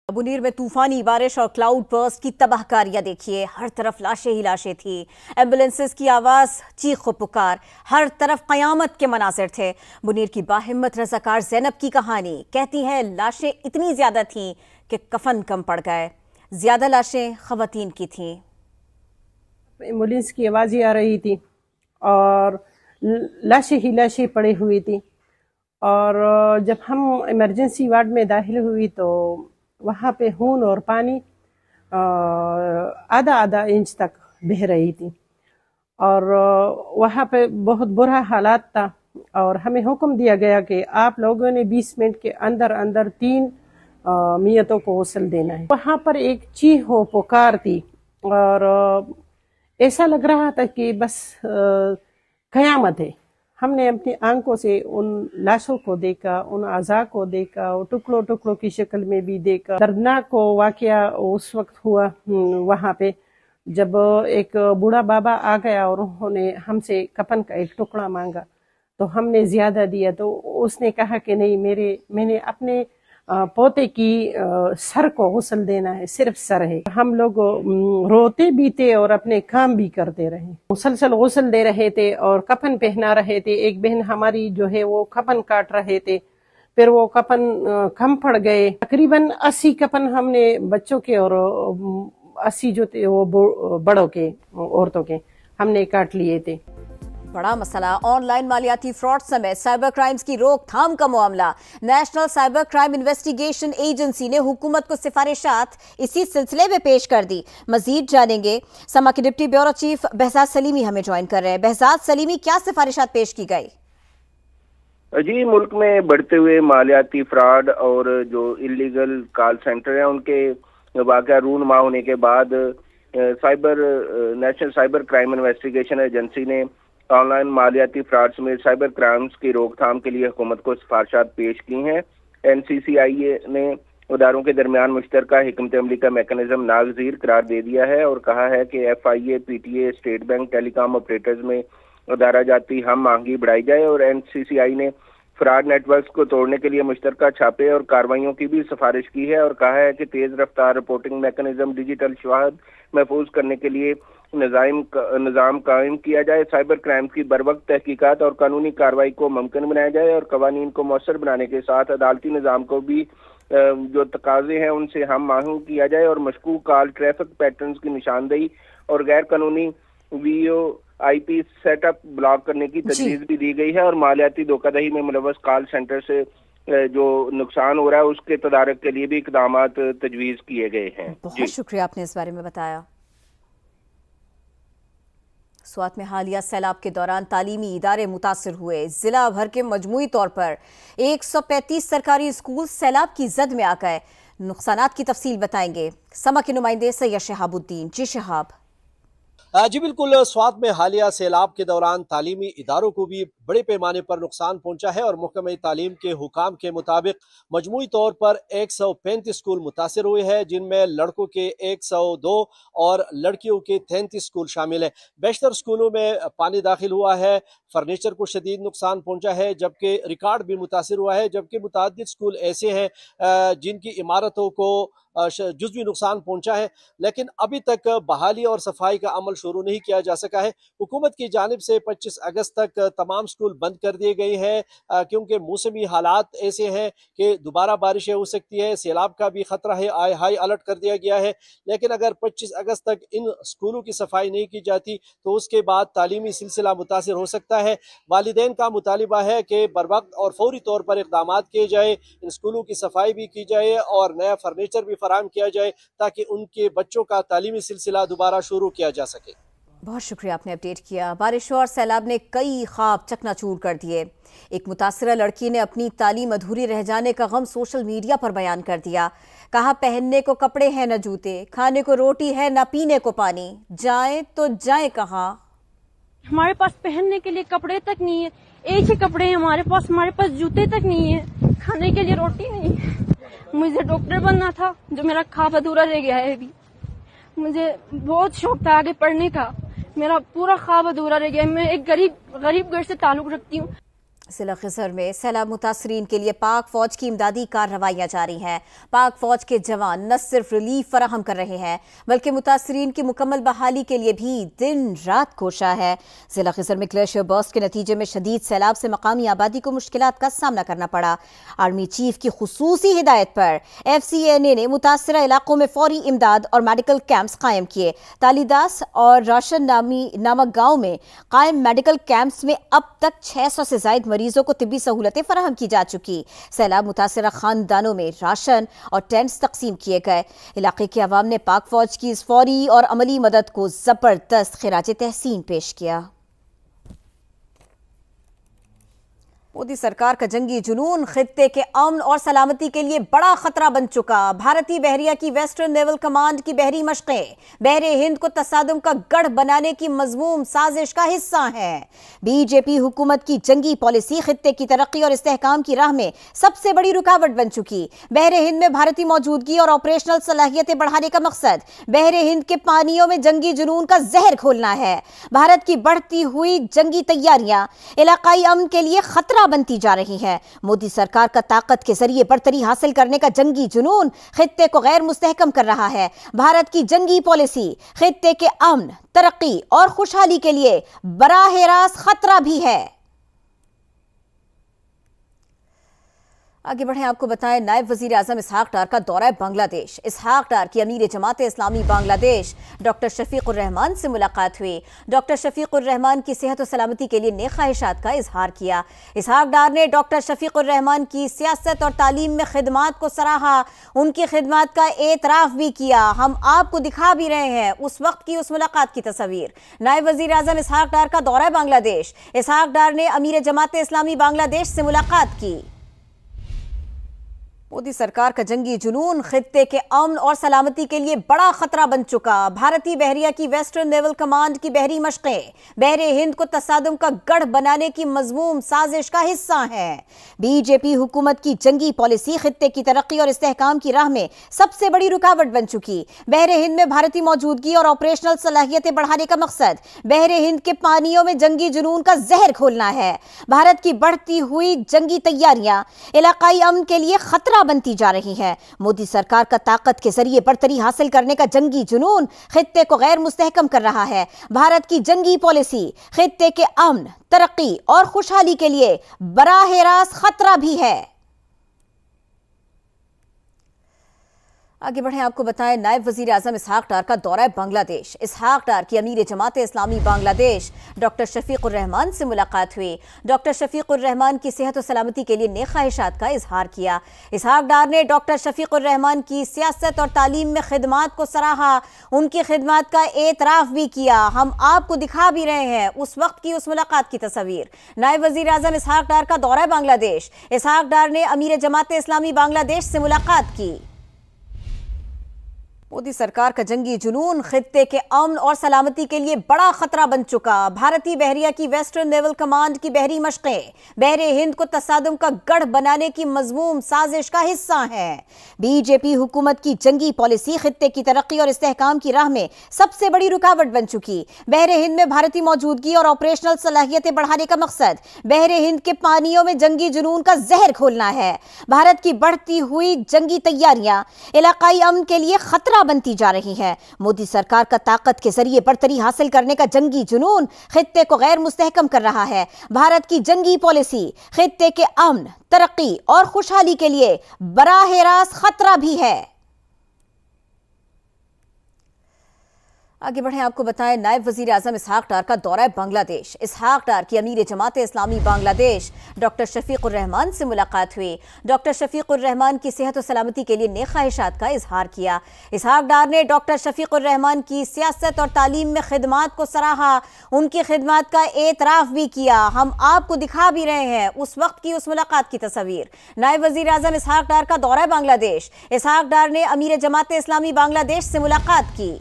बुनीर में तूफानी बारिश और क्लाउड बर्स्ट की तबाहकारियां देखिए, हर तरफ लाशें ही लाशें थी। एम्बुलेंसेस की आवाज, चीख पुकार, हर तरफ कयामत के मनाजिर थे। बुनीर की बाहिम्मत रजाकार ज़ैनब की कहानी कहती है, लाशें इतनी ज्यादा थीं कि कफन कम पड़ गए। ज्यादा लाशें खवातीन की थीं। एम्बुलेंस की आवाज़ें आ रही थी और लाशें ही लाशें पड़ी हुई थी। और जब हम इमरजेंसी वार्ड में दाखिल हुई तो वहाँ पे खून और पानी आधा आधा इंच तक बह रही थी और वहाँ पे बहुत बुरा हालात था। और हमें हुक्म दिया गया कि आप लोगों ने 20 मिनट के अंदर अंदर 3 मियतों को गुस्ल देना है। वहाँ पर एक चीखो पुकार थी और ऐसा लग रहा था कि बस कयामत है। हमने अपनी आंखों से उन लाशों को देखा, उन अज़ा को देखा, टुकड़ों टुकड़ों की शक्ल में भी देखा। दर्दनाक वाक़या उस वक्त हुआ वहाँ पे जब एक बूढ़ा बाबा आ गया और उन्होंने हमसे कफन का एक टुकड़ा मांगा तो हमने ज़्यादा दिया। तो उसने कहा कि नहीं, मैंने अपने पोते की सर को गुस्ल देना है, सिर्फ सर है। हम लोग रोते भी थे और अपने काम भी करते रहे। मुसलसल गुस्ल दे रहे थे और कफन पहना रहे थे। एक बहन हमारी जो है वो कफन काट रहे थे, फिर वो कफन कम पड़ गए। तकरीबन 80 कफन हमने बच्चों के और 80 जो थे वो बड़ों के, औरतों के हमने काट लिए थे। बड़ा मसला ऑनलाइन मालियाती फ्रॉड समेत साइबर क्राइम्स की रोकथाम का मामला। National cyber crime investigation agency ने हुकूमत को सिफारिशात इसी सिलसिले में पेश कर दी। मजीद जानेंगे। समा के deputy bureau chief Behzad Salimi हमें ज्वाइन कर रहे हैं। बहजाद सलीमी, क्या सिफारिशात पेश की गई? जी, मुल्क में बढ़ते हुए मालियाती फ्रॉड और जो इलीगल कॉल सेंटर हैं उनके वाक़या रूनुमा होने के बाद national cyber crime investigation agency ने ऑनलाइन मालियाती फ्रॉड समेत साइबर क्राइम्स की रोकथाम के लिए हुकूमत को सिफारिशात पेश की हैं। NCCIA ने इदारों के दरमियान मुश्तरका हिकमत अमली का मैकेनिज्म नागजीर करार दे दिया है और कहा है कि FIA, PTA, state bank, telecom operators में अदारा जाती हम आहंगी बढ़ाई जाए। और NCCI ने फ्रॉड नेटवर्क्स को तोड़ने के लिए मुश्तरका छापे और कार्रवाइयों की भी सिफारिश की है और कहा है कि तेज रफ्तार रिपोर्टिंग मैकेनिज्म, डिजिटल शवाहद महफूज करने के लिए निज़ाम कायम किया जाए। साइबर क्राइम की बरवक्त तहकीकात और कानूनी कार्रवाई को मुमकिन बनाया जाए और कवानीन को मौसर बनाने के साथ अदालती निज़ाम को भी जो तकाजे हैं उनसे हम आहंग किया जाए और मशकूक कॉल ट्रैफिक पैटर्न्स की निशानदेही और गैर कानूनी VoIP सेटअप ब्लॉक करने की तजवीज़ भी दी गई है। और मालियाती धोखाधड़ी में मुलव्वस कॉल सेंटर से जो नुकसान हो रहा है उसके तदारक के लिए भी इक़दामात तजवीज़ किए गए हैं। बहुत शुक्रिया, आपने इस बारे में बताया। स्वात में हालिया सैलाब के दौरान तालीमी इदारे मुतासिर हुए। जिला भर के मजमूई तौर पर 135 सरकारी स्कूल सैलाब की जद में आ गए। नुकसानात की तफसील बताएंगे समा के नुमाइंदे सैयद शहाबुद्दीन। जी शहाब। जी बिल्कुल, स्वात में हालिया सैलाब के दौरान तालीमी इदारों को भी बड़े पैमाने पर नुकसान पहुंचा है और महकमा तालीम के हुकाम के मुताबिक मजमूई तौर पर 135 स्कूल मुतासर हुए हैं, जिनमें लड़कों के 102 और लड़कियों के 33 स्कूल शामिल हैं। बेशतर स्कूलों में पानी दाखिल हुआ है, फर्नीचर को शदीद नुकसान पहुंचा है, जबकि रिकॉर्ड भी मुतासर हुआ है। जबकि मुतादिद स्कूल ऐसे हैं जिनकी इमारतों को जुज़वी नुकसान पहुंचा है, लेकिन अभी तक बहाली और सफाई का अमल शुरू नहीं किया जा सका है। हुकूमत की जानिब से 25 अगस्त तक तमाम स्कूल बंद कर दिए गए हैं क्योंकि मौसमी हालात ऐसे हैं कि दोबारा बारिशें हो सकती है, सैलाब का भी खतरा है, हाई अलर्ट कर दिया गया है। लेकिन अगर 25 अगस्त तक इन स्कूलों की सफाई नहीं की जाती तो उसके बाद तालीमी सिलसिला मुतासिर हो सकता है। वालिदैन का मुतालिबा है कि बरवक्त और फौरी तौर पर इक़दाम किए जाए, इन स्कूलों की सफाई भी की जाए और नया फर्नीचर भी फराहम किया जाए ताकि उनके बच्चों का तालीमी सिलसिला दोबारा शुरू किया जा सके। बहुत शुक्रिया, आपने अपडेट किया। बारिश और सैलाब ने कई ख्वाब चकनाचूर कर दिए। एक मुतासिरा लड़की ने अपनी तालीम अधूरी रह जाने का गम सोशल मीडिया पर बयान कर दिया। कहा, पहनने को कपड़े हैं न जूते, खाने को रोटी है न पीने को पानी, जाए तो जाए कहाँ। हमारे पास पहनने के लिए कपड़े तक नहीं है, एक ही कपड़े हैं हमारे पास जूते तक नहीं है, खाने के लिए रोटी नहीं है। मुझे डॉक्टर बनना था जो मेरा ख्वाब अधूरा रह गया है। अभी मुझे बहुत शौक था आगे पढ़ने का, मेरा पूरा ख्वाब अधूरा रह गया। मैं एक गरीब घर से ताल्लुक रखती हूँ। ضلع خزر میں سیلاب متاثرین کے لیے پاک فوج کی امدادی کارروائیاں جاری ہیں۔ پاک فوج کے جوان نہ صرف ریلیف فراہم کر رہے ہیں بلکہ متاثرین کی مکمل بحالی کے لیے بھی دن رات کوشاں ہے۔ ضلع خزر میں گلیشیئر برسٹ کے نتیجے میں شدید سیلاب سے مقامی آبادی کو مشکلات کا سامنا کرنا پڑا۔ آرمی چیف کی خصوصی ہدایت پر FCNA نے متاثرہ علاقوں میں فوری امداد اور میڈیکل کیمپس قائم کیے۔ تالیداس اور راشن نامک گاؤں میں قائم میڈیکل کیمپس میں اب تک 600 سے زائد مریضوں کو طبی سہولتیں فراہم کی جا چکی۔ سیلاب متاثرہ خاندانوں میں راشن اور ٹینٹس تقسیم کیے گئے۔ علاقے کے عوام نے پاک فوج کی اس فوری اور عملی مدد کو زبردست خراج تحسین پیش کیا۔ مودی سرکار کا جنگی جنون خطے کے امن اور سلامتی کے لیے بڑا خطرہ بن چکا۔ بھارتی بحریہ کی ویسٹرن نیول کمانڈ کی بحری مشقیں بحر ہند کو تصادم کا گڑھ بنانے کی مذموم سازش کا حصہ ہیں۔ BJP حکومت کی جنگی پالیسی خطے کی ترقی اور استحکام کی راہ میں سب سے بڑی رکاوٹ بن چکی۔ بحر ہند میں بھارتی موجودگی اور آپریشنل صلاحیتیں بڑھانے کا مقصد بحر ہند کے پانیوں میں جنگی جنون کا زہر کھولنا ہے۔ بھارت کی بڑھتی ہوئی جنگی تیاریاں علاقائی امن کے لیے خطرہ بنتی جا رہی ہے۔ مودی سرکار کا طاقت کے ذریعے برتری حاصل کرنے کا جنگی جنون خطے کو غیر مستحکم کر رہا ہے۔ بھارت کی جنگی پالیسی خطے کے امن، ترقی اور خوشحالی کے لیے براہ راست خطرہ بھی ہے۔ آگے بڑھیں، آپ کو بتائیں نائب وزیر اعظم اسحاق ڈار کا دورہ بنگلہ دیش۔ اسحاق ڈار کی امیر جماعت اسلامی بنگلہ دیش ڈاکٹر شفیق الرحمان سے ملاقات ہوئی۔ ڈاکٹر شفیق الرحمان کی صحت و سلامتی کے لیے نیک خواہشات کا اظہار کیا۔ اسحاق ڈار نے ڈاکٹر شفیق الرحمان کی سیاست اور تعلیم میں خدمات کو سراہا، ان کی خدمات کا اعتراف بھی کیا۔ ہم آپ کو دکھا بھی رہے ہیں اس وقت کی اس ملاقات کی تصاویر۔ نائب وزیر اعظم اسحاق ڈار کا دورہ بنگلہ دیش۔ اسحاق ڈار نے امیر جماعت اسلامی بنگلہ دیش سے ملاقات کی۔ مودی سرکار کا جنگی جنون خطے کے امن اور سلامتی کے لیے بڑا خطرہ بن چکا۔ بھارتی بحریہ کی ویسٹرن نیول کمانڈ کی بحری مشقیں بحر ہند کو تصادم کا گڑھ بنانے کی مذموم سازش کا حصہ ہیں۔ BJP حکومت کی جنگی پالیسی خطے کی ترقی اور استحکام کی راہ میں سب سے بڑی رکاوٹ بن چکی۔ بحر ہند میں بھارتی موجودگی اور آپریشنل صلاحیتیں بڑھانے کا مقصد بحر ہند کے پانیوں میں جنگی جنون کا زہر کھولنا ہے۔ بھارت کی بڑھتی ہوئی جنگی تیاریاں علاقائی امن کے لیے خطرہ بنتی جا رہی ہے۔ مودی سرکار کا طاقت کے ذریعے برتری حاصل کرنے کا جنگی جنون خطے کو غیر مستحکم کر رہا ہے۔ بھارت کی جنگی پالیسی خطے کے امن، ترقی اور خوشحالی کے لیے براہ راست خطرہ بھی ہے۔ آگے بڑھیں، آپ کو بتائیں نائب وزیر اعظم اسحاق ڈار کا دورہ بنگلہ دیش۔ اسحاق ڈار کی امیر جماعت اسلامی بنگلہ دیش ڈاکٹر شفیق الرحمان سے ملاقات ہوئی۔ ڈاکٹر شفیق الرحمان کی صحت و سلامتی کے لیے نیک خواہشات کا اظہار کیا۔ اسحاق ڈار نے ڈاکٹر شفیق الرحمان کی سیاست اور تعلیم میں خدمات کو سراہا، ان کی خدمات کا اعتراف بھی کیا۔ ہم آپ کو دکھا بھی رہے ہیں اس وقت کی اس ملاقات کی تصاویر۔ نائب وزیر اعظم اسحاق ڈار کا دورہ بنگلہ دیش۔ اسحاق ڈار نے امیر جماعت اسلامی بنگلہ دیش سے ملاقات کی۔ مودی سرکار کا جنگی جنون خطے کے امن اور سلامتی کے لیے بڑا خطرہ بن چکا۔ بھارتی بحریہ کی ویسٹرن نیول کمانڈ کی بحری مشقیں بحر ہند کو تصادم کا گڑھ بنانے کی مذموم سازش کا حصہ ہیں۔ BJP حکومت کی جنگی پالیسی خطے کی ترقی اور استحکام کی راہ میں سب سے بڑی رکاوٹ بن چکی۔ بحر ہند میں بھارتی موجودگی اور آپریشنل صلاحیتیں بڑھانے کا مقصد بحر ہند کے پانیوں میں جنگی جنون کا زہر کھولنا ہے۔ بھارت کی بڑھتی ہوئی جنگی تیاریاں علاقائی امن کے لیے خطرہ بنتی جا رہی ہے۔ مودی سرکار کا طاقت کے ذریعے برتری حاصل کرنے کا جنگی جنون خطے کو غیر مستحکم کر رہا ہے۔ بھارت کی جنگی پالیسی خطے کے امن، ترقی اور خوشحالی کے لیے براہ راست خطرہ بھی ہے۔ آگے بڑھیں، آپ کو بتائیں نائب وزیر اعظم اسحاق ڈار کا دورہ بنگلہ دیش۔ اسحاق ڈار کی امیر جماعت اسلامی بنگلہ دیش ڈاکٹر شفیق الرحمان سے ملاقات ہوئی۔ ڈاکٹر شفیق الرحمان کی صحت و سلامتی کے لیے نیک خواہشات کا اظہار کیا۔ اسحاق ڈار نے ڈاکٹر شفیق الرحمان کی سیاست اور تعلیم میں خدمات کو سراہا، ان کی خدمات کا اعتراف بھی کیا۔ ہم آپ کو دکھا بھی رہے ہیں اس وقت کی اس ملاقات کی تصاویر۔ نائب وزیر اعظم اسحاق ڈار کا دورہ بنگلہ دیش۔ اسحاق ڈار نے امیر جماعت اسلامی بنگلہ دیش سے ملاقات کی۔